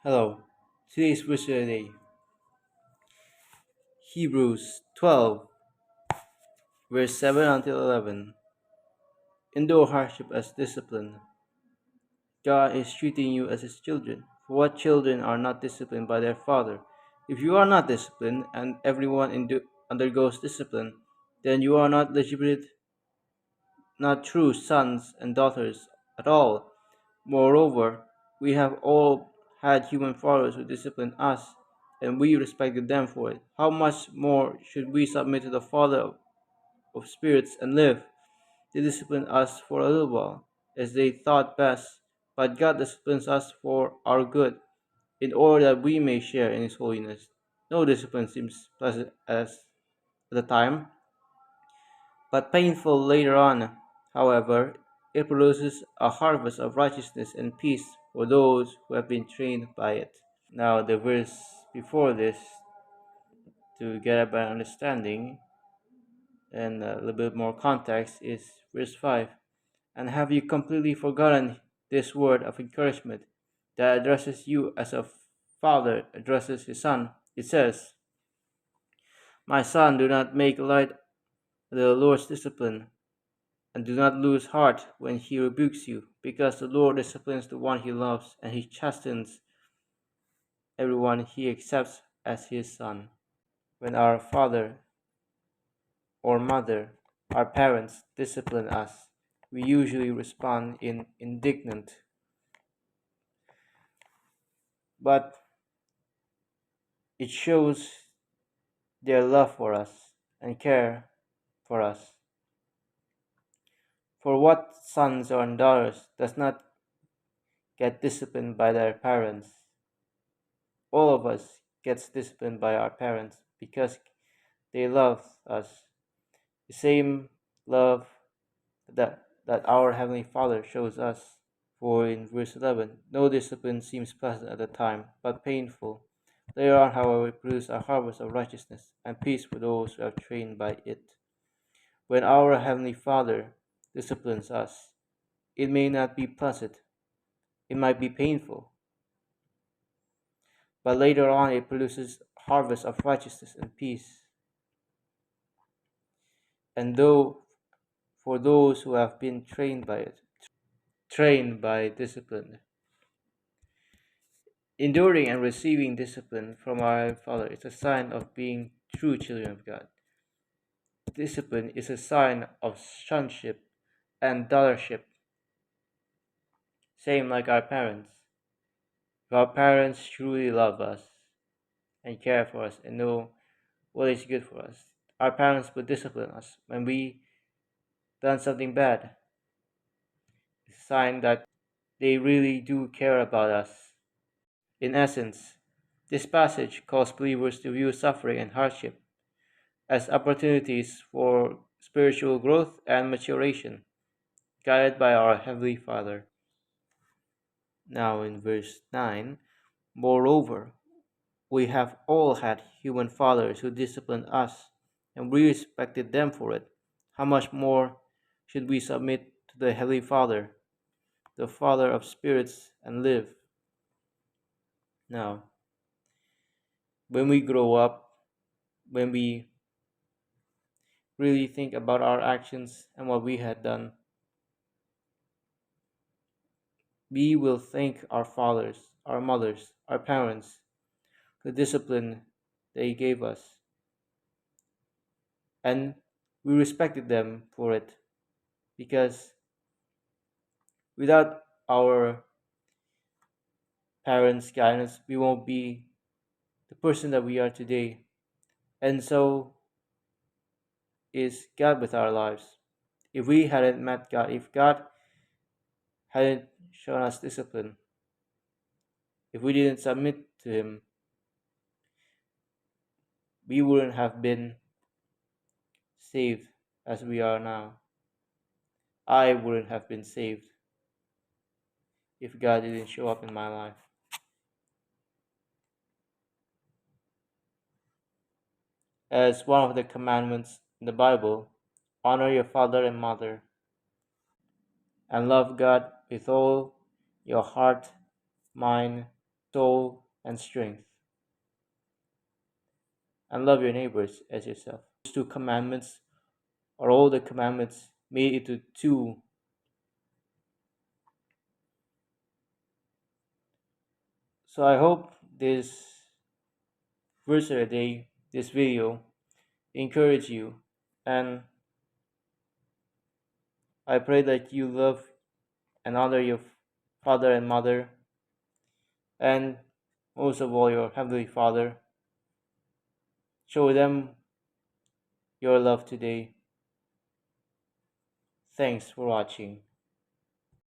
Hello. Today's verse of the day, Hebrews 12, verse 7 until 11. Endure hardship as discipline. God is treating you as his children. For what children are not disciplined by their father? If you are not disciplined, and everyone undergoes discipline, then you are not legitimate, not true sons and daughters at all. Moreover, we have all had human fathers who disciplined us, and we respected them for it. How much more should we submit to the Father of spirits and live? They disciplined us for a little while, as they thought best, but God disciplines us for our good, in order that we may share in His holiness. No discipline seems pleasant as at the time, but painful later on. However, it produces a harvest of righteousness and peace for those who have been trained by it. Now, the verse before this, to get a better understanding and a little bit more context, is verse 5. And have you completely forgotten this word of encouragement that addresses you as a father addresses his son? It says, my son, do not make light of the Lord's discipline, and do not lose heart when he rebukes you, because the Lord disciplines the one he loves, and he chastens everyone he accepts as his son. When our father or mother, our parents, discipline us, we usually respond in indignant, but it shows their love for us and care for us. For what sons or daughters does not get disciplined by their parents? All of us gets disciplined by our parents because they love us. The same love that our Heavenly Father shows us. For in verse 11, no discipline seems pleasant at the time, but painful. Later on, however, it produces a harvest of righteousness and peace for those who are trained by it. When our Heavenly Father disciplines us, it may not be pleasant, it might be painful, but later on it produces harvest of righteousness and peace. And though for those who have been trained by it, trained by discipline, enduring and receiving discipline from our Father is a sign of being true children of God. Discipline is a sign of sonship and daughtership, same like our parents. If our parents truly love us and care for us and know what is good for us, our parents would discipline us when we done something bad. It's a sign that they really do care about us. In essence, this passage calls believers to view suffering and hardship as opportunities for spiritual growth and maturation, guided by our Heavenly Father. Now, in verse 9, moreover, we have all had human fathers who disciplined us, and we respected them for it. How much more should we submit to the Heavenly Father, the Father of spirits, and live? Now, when we grow up, when we really think about our actions and what we had done, we will thank our fathers, our mothers, our parents, the discipline they gave us, and we respected them for it because without our parents' guidance, we won't be the person that we are today. And so is God with our lives. If we hadn't met God, if God hadn't shown us discipline, if we didn't submit to Him, we wouldn't have been saved as we are now. I wouldn't have been saved if God didn't show up in my life. As one of the commandments in the Bible, honor your father and mother, and love God with all your heart, mind, soul, and strength. And love your neighbors as yourself. Those two commandments are all the commandments made into two. So I hope this verse of the day, this video, encourage you. And I pray that you love and honor your father and mother, and most of all, your Heavenly Father. Show them your love today. Thanks for watching.